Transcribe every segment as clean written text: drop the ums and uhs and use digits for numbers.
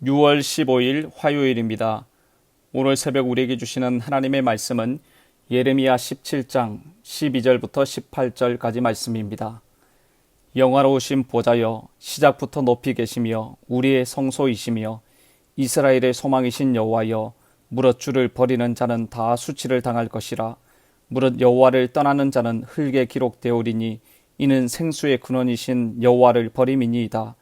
6월 15일 화요일입니다. 오늘 새벽 우리에게 주시는 하나님의 말씀은 예레미야 17장 12절부터 18절까지 말씀입니다. 영화로우신 보좌여, 시작부터 높이 계시며 우리의 성소이시며 이스라엘의 소망이신 여호와여, 무릇 주를 버리는 자는 다 수치를 당할 것이라. 무릇 여호와를 떠나는 자는 흙에 기록되오리니 이는 생수의 근원이신 여호와를 버림이니이다.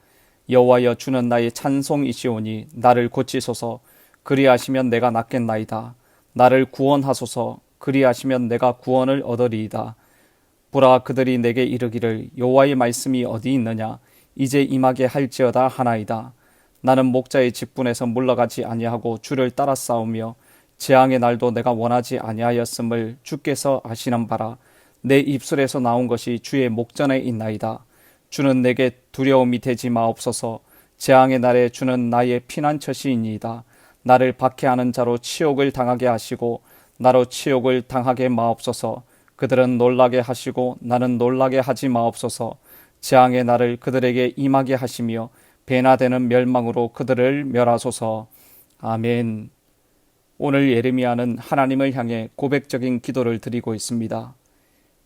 여호와여, 주는 나의 찬송이시오니 나를 고치소서. 그리하시면 내가 낫겠나이다. 나를 구원하소서. 그리하시면 내가 구원을 얻으리이다. 보라, 그들이 내게 이르기를 여호와의 말씀이 어디 있느냐, 이제 임하게 할지어다 하나이다. 나는 목자의 직분에서 물러가지 아니하고 주를 따라 싸우며 재앙의 날도 내가 원하지 아니하였음을 주께서 아시는 바라. 내 입술에서 나온 것이 주의 목전에 있나이다. 주는 내게 두려움이 되지 마옵소서. 재앙의 날에 주는 나의 피난처시이니이다. 나를 박해하는 자로 치욕을 당하게 하시고 나로 치욕을 당하게 마옵소서. 그들은 놀라게 하시고 나는 놀라게 하지 마옵소서. 재앙의 날을 그들에게 임하게 하시며 배나 되는 멸망으로 그들을 멸하소서. 아멘. 오늘 예레미야는 하나님을 향해 고백적인 기도를 드리고 있습니다.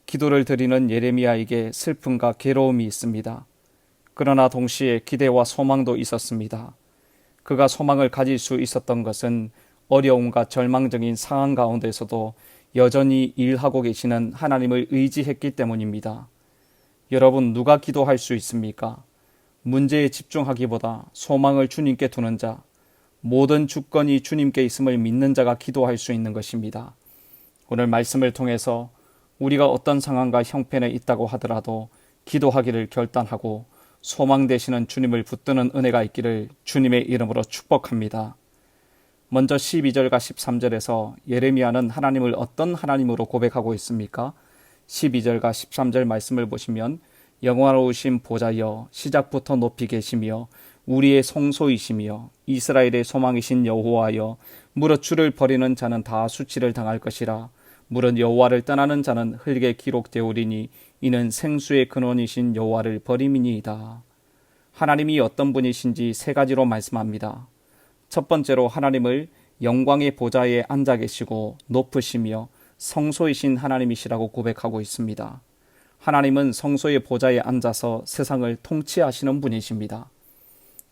기도를 드리는 예레미야에게 슬픔과 괴로움이 있습니다. 그러나 동시에 기대와 소망도 있었습니다. 그가 소망을 가질 수 있었던 것은 어려움과 절망적인 상황 가운데서도 여전히 일하고 계시는 하나님을 의지했기 때문입니다. 여러분, 누가 기도할 수 있습니까? 문제에 집중하기보다 소망을 주님께 두는 자, 모든 주권이 주님께 있음을 믿는 자가 기도할 수 있는 것입니다. 오늘 말씀을 통해서 우리가 어떤 상황과 형편에 있다고 하더라도 기도하기를 결단하고 소망 되시는 주님을 붙드는 은혜가 있기를 주님의 이름으로 축복합니다. 먼저 12절과 13절에서 예레미야는 하나님을 어떤 하나님으로 고백하고 있습니까? 12절과 13절 말씀을 보시면 영화로우신 보좌여, 시작부터 높이 계시며 우리의 성소이시며 이스라엘의 소망이신 여호와여, 무릇 주를 버리는 자는 다 수치를 당할 것이라. 무릇 여호와를 떠나는 자는 흙에 기록되오리니 이는 생수의 근원이신 여호와를 버림이니이다. 하나님이 어떤 분이신지 세 가지로 말씀합니다. 첫 번째로 하나님을 영광의 보좌에 앉아 계시고 높으시며 성소이신 하나님이시라고 고백하고 있습니다. 하나님은 성소의 보좌에 앉아서 세상을 통치하시는 분이십니다.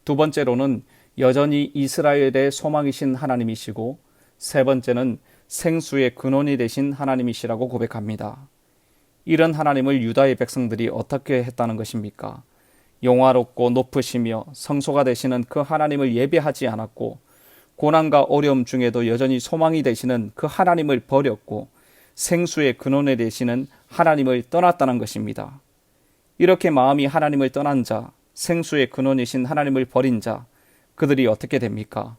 두 번째로는 여전히 이스라엘의 소망이신 하나님이시고, 세 번째는 생수의 근원이 되신 하나님이시라고 고백합니다. 이런 하나님을 유다의 백성들이 어떻게 했다는 것입니까? 영화롭고 높으시며 성소가 되시는 그 하나님을 예배하지 않았고, 고난과 어려움 중에도 여전히 소망이 되시는 그 하나님을 버렸고, 생수의 근원에 되시는 하나님을 떠났다는 것입니다. 이렇게 마음이 하나님을 떠난 자, 생수의 근원이신 하나님을 버린 자, 그들이 어떻게 됩니까?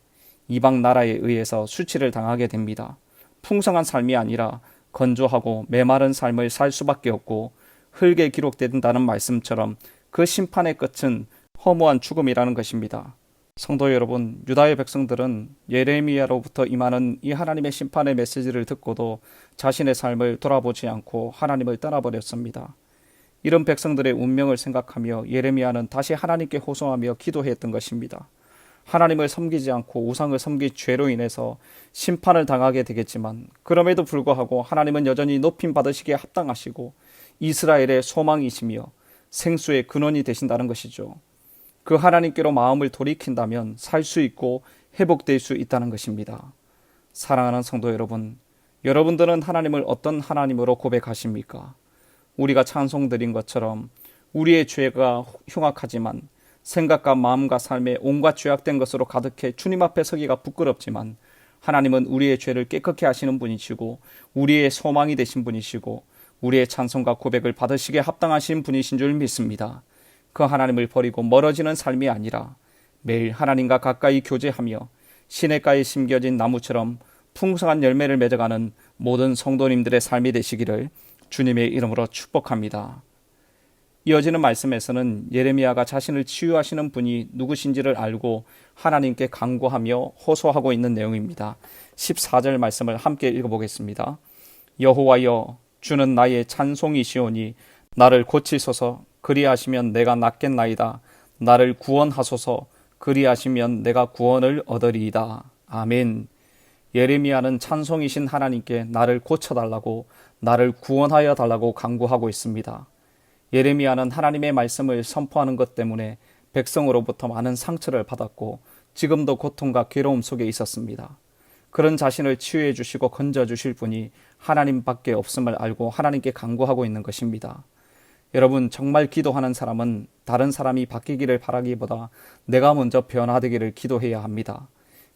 이방 나라에 의해서 수치를 당하게 됩니다. 풍성한 삶이 아니라 건조하고 메마른 삶을 살 수밖에 없고, 흙에 기록된다는 말씀처럼 그 심판의 끝은 허무한 죽음이라는 것입니다. 성도 여러분, 유다의 백성들은 예레미야로부터 임하는 이 하나님의 심판의 메시지를 듣고도 자신의 삶을 돌아보지 않고 하나님을 떠나버렸습니다. 이런 백성들의 운명을 생각하며 예레미야는 다시 하나님께 호소하며 기도했던 것입니다. 하나님을 섬기지 않고 우상을 섬긴 죄로 인해서 심판을 당하게 되겠지만, 그럼에도 불구하고 하나님은 여전히 높임 받으시기에 합당하시고 이스라엘의 소망이시며 생수의 근원이 되신다는 것이죠. 그 하나님께로 마음을 돌이킨다면 살 수 있고 회복될 수 있다는 것입니다. 사랑하는 성도 여러분, 여러분들은 하나님을 어떤 하나님으로 고백하십니까? 우리가 찬송드린 것처럼 우리의 죄가 흉악하지만 생각과 마음과 삶에 온갖 죄악된 것으로 가득해 주님 앞에 서기가 부끄럽지만, 하나님은 우리의 죄를 깨끗게 하시는 분이시고 우리의 소망이 되신 분이시고 우리의 찬송과 고백을 받으시기에 합당하신 분이신 줄 믿습니다. 그 하나님을 버리고 멀어지는 삶이 아니라 매일 하나님과 가까이 교제하며 시냇가에 심겨진 나무처럼 풍성한 열매를 맺어가는 모든 성도님들의 삶이 되시기를 주님의 이름으로 축복합니다. 이어지는 말씀에서는 예레미야가 자신을 치유하시는 분이 누구신지를 알고 하나님께 간구하며 호소하고 있는 내용입니다. 14절 말씀을 함께 읽어보겠습니다. 여호와여, 주는 나의 찬송이시오니 나를 고치소서. 그리하시면 내가 낫겠나이다. 나를 구원하소서. 그리하시면 내가 구원을 얻으리이다. 아멘. 예레미야는 찬송이신 하나님께 나를 고쳐달라고, 나를 구원하여 달라고 간구하고 있습니다. 예레미야는 하나님의 말씀을 선포하는 것 때문에 백성으로부터 많은 상처를 받았고 지금도 고통과 괴로움 속에 있었습니다. 그런 자신을 치유해 주시고 건져 주실 분이 하나님밖에 없음을 알고 하나님께 간구하고 있는 것입니다. 여러분, 정말 기도하는 사람은 다른 사람이 바뀌기를 바라기보다 내가 먼저 변화되기를 기도해야 합니다.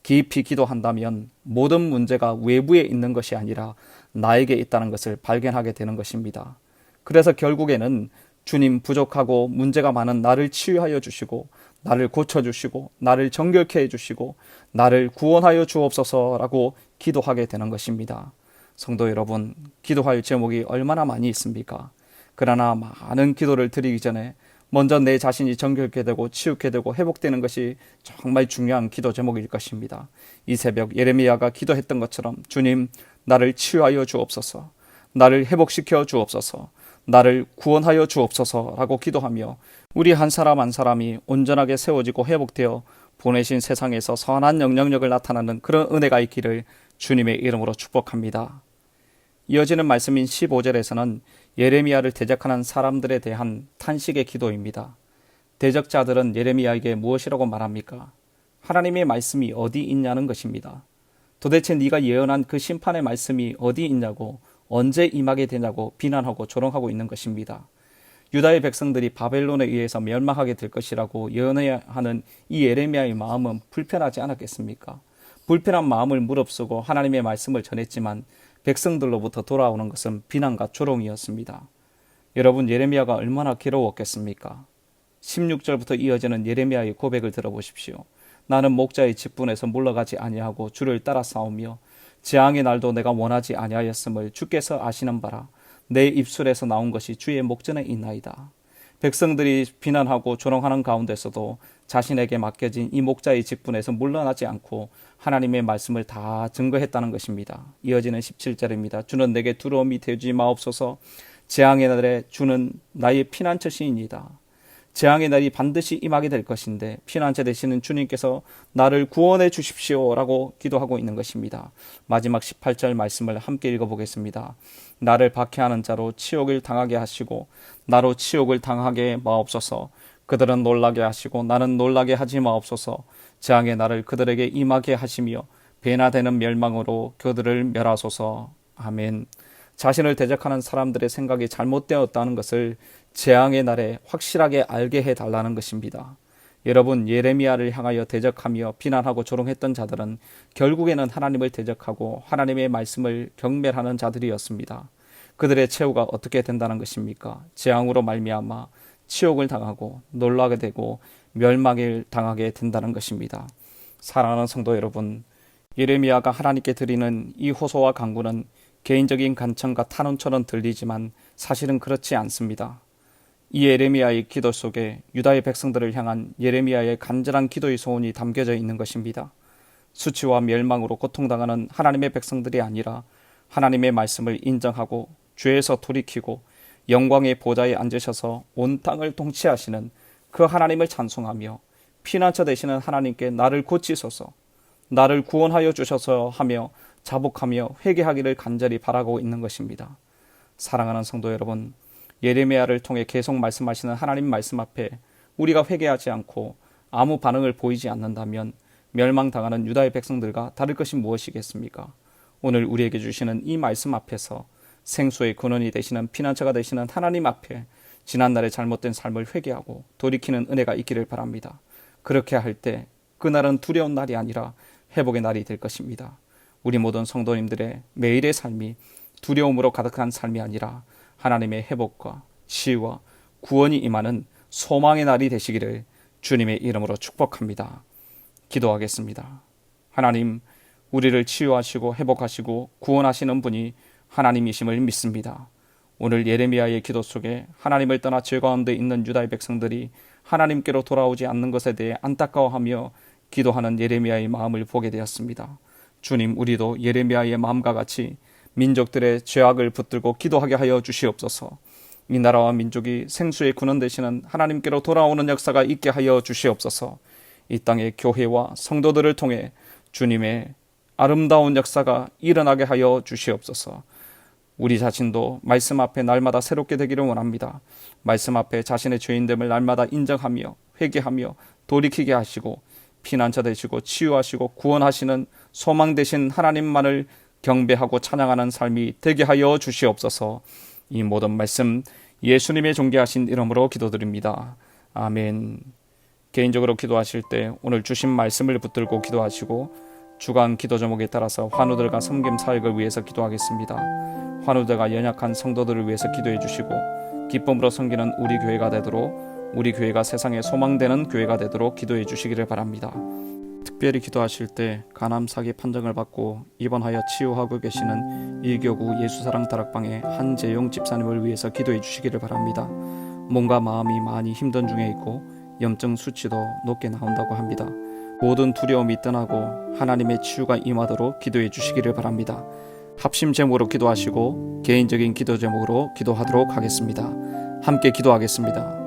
깊이 기도한다면 모든 문제가 외부에 있는 것이 아니라 나에게 있다는 것을 발견하게 되는 것입니다. 그래서 결국에는 주님, 부족하고 문제가 많은 나를 치유하여 주시고 나를 고쳐주시고 나를 정결케 해주시고 나를 구원하여 주옵소서라고 기도하게 되는 것입니다. 성도 여러분, 기도할 제목이 얼마나 많이 있습니까? 그러나 많은 기도를 드리기 전에 먼저 내 자신이 정결케 되고 치유케 되고 회복되는 것이 정말 중요한 기도 제목일 것입니다. 이 새벽 예레미야가 기도했던 것처럼 주님, 나를 치유하여 주옵소서, 나를 회복시켜 주옵소서, 나를 구원하여 주옵소서라고 기도하며 우리 한 사람 한 사람이 온전하게 세워지고 회복되어 보내신 세상에서 선한 영향력을 나타나는 그런 은혜가 있기를 주님의 이름으로 축복합니다. 이어지는 말씀인 15절에서는 예레미야를 대적하는 사람들에 대한 탄식의 기도입니다. 대적자들은 예레미야에게 무엇이라고 말합니까? 하나님의 말씀이 어디 있냐는 것입니다. 도대체 네가 예언한 그 심판의 말씀이 어디 있냐고, 언제 임하게 되냐고 비난하고 조롱하고 있는 것입니다. 유다의 백성들이 바벨론에 의해서 멸망하게 될 것이라고 예언해야 하는 이 예레미야의 마음은 불편하지 않았겠습니까? 불편한 마음을 무릅쓰고 하나님의 말씀을 전했지만 백성들로부터 돌아오는 것은 비난과 조롱이었습니다. 여러분, 예레미야가 얼마나 괴로웠겠습니까? 16절부터 이어지는 예레미야의 고백을 들어보십시오. 나는 목자의 직분에서 물러가지 아니하고 주를 따라 싸우며 재앙의 날도 내가 원하지 아니하였음을 주께서 아시는 바라. 내 입술에서 나온 것이 주의 목전에 있나이다. 백성들이 비난하고 조롱하는 가운데서도 자신에게 맡겨진 이 목자의 직분에서 물러나지 않고 하나님의 말씀을 다 증거했다는 것입니다. 이어지는 17절입니다. 주는 내게 두려움이 되지 마옵소서. 재앙의 날에 주는 나의 피난처시이니이다. 재앙의 날이 반드시 임하게 될 것인데 피난처 되시는 주님께서 나를 구원해 주십시오라고 기도하고 있는 것입니다. 마지막 18절 말씀을 함께 읽어보겠습니다. 나를 박해하는 자로 치욕을 당하게 하시고 나로 치욕을 당하게 마옵소서. 그들은 놀라게 하시고 나는 놀라게 하지 마옵소서. 재앙의 날을 그들에게 임하게 하시며 배나 되는 멸망으로 그들을 멸하소서. 아멘. 자신을 대적하는 사람들의 생각이 잘못되었다는 것을 재앙의 날에 확실하게 알게 해달라는 것입니다. 여러분, 예레미야를 향하여 대적하며 비난하고 조롱했던 자들은 결국에는 하나님을 대적하고 하나님의 말씀을 경멸하는 자들이었습니다. 그들의 최후가 어떻게 된다는 것입니까? 재앙으로 말미암아 치욕을 당하고 놀라게 되고 멸망을 당하게 된다는 것입니다. 사랑하는 성도 여러분, 예레미야가 하나님께 드리는 이 호소와 간구는 개인적인 간청과 탄원처럼 들리지만 사실은 그렇지 않습니다. 이 예레미야의 기도 속에 유다의 백성들을 향한 예레미야의 간절한 기도의 소원이 담겨져 있는 것입니다. 수치와 멸망으로 고통당하는 하나님의 백성들이 아니라 하나님의 말씀을 인정하고 죄에서 돌이키고 영광의 보좌에 앉으셔서 온 땅을 통치하시는 그 하나님을 찬송하며 피난처 되시는 하나님께 나를 고치소서, 나를 구원하여 주셔서 하며 자복하며 회개하기를 간절히 바라고 있는 것입니다. 사랑하는 성도 여러분, 예레미야를 통해 계속 말씀하시는 하나님 말씀 앞에 우리가 회개하지 않고 아무 반응을 보이지 않는다면 멸망당하는 유다의 백성들과 다를 것이 무엇이겠습니까? 오늘 우리에게 주시는 이 말씀 앞에서 생수의 근원이 되시는 피난처가 되시는 하나님 앞에 지난날의 잘못된 삶을 회개하고 돌이키는 은혜가 있기를 바랍니다. 그렇게 할 때 그날은 두려운 날이 아니라 회복의 날이 될 것입니다. 우리 모든 성도님들의 매일의 삶이 두려움으로 가득한 삶이 아니라 하나님의 회복과 치유와 구원이 임하는 소망의 날이 되시기를 주님의 이름으로 축복합니다. 기도하겠습니다. 하나님, 우리를 치유하시고 회복하시고 구원하시는 분이 하나님이심을 믿습니다. 오늘 예레미야의 기도 속에 하나님을 떠나 죄 가운데 있는 유다의 백성들이 하나님께로 돌아오지 않는 것에 대해 안타까워하며 기도하는 예레미야의 마음을 보게 되었습니다. 주님, 우리도 예레미야의 마음과 같이 민족들의 죄악을 붙들고 기도하게 하여 주시옵소서. 이 나라와 민족이 생수의 근원 되시는 하나님께로 돌아오는 역사가 있게 하여 주시옵소서. 이 땅의 교회와 성도들을 통해 주님의 아름다운 역사가 일어나게 하여 주시옵소서. 우리 자신도 말씀 앞에 날마다 새롭게 되기를 원합니다. 말씀 앞에 자신의 죄인됨을 날마다 인정하며 회개하며 돌이키게 하시고 피난처 되시고 치유하시고 구원하시는 소망 되신 하나님만을 경배하고 찬양하는 삶이 되게 하여 주시옵소서. 이 모든 말씀 예수님의 존귀하신 이름으로 기도드립니다. 아멘. 개인적으로 기도하실 때 오늘 주신 말씀을 붙들고 기도하시고 주간 기도 제목에 따라서 환우들과 섬김 사역을 위해서 기도하겠습니다. 환우들과 연약한 성도들을 위해서 기도해 주시고 기쁨으로 섬기는 우리 교회가 되도록, 우리 교회가 세상에 소망되는 교회가 되도록 기도해 주시기를 바랍니다. 특별히 기도하실 때 간암 사기 판정을 받고 입원하여 치유하고 계시는 1교구 예수사랑 다락방의 한재용 집사님을 위해서 기도해 주시기를 바랍니다. 몸과 마음이 많이 힘든 중에 있고 염증 수치도 높게 나온다고 합니다. 모든 두려움이 떠나고 하나님의 치유가 임하도록 기도해 주시기를 바랍니다. 합심 제목으로 기도하시고 개인적인 기도 제목으로 기도하도록 하겠습니다. 함께 기도하겠습니다.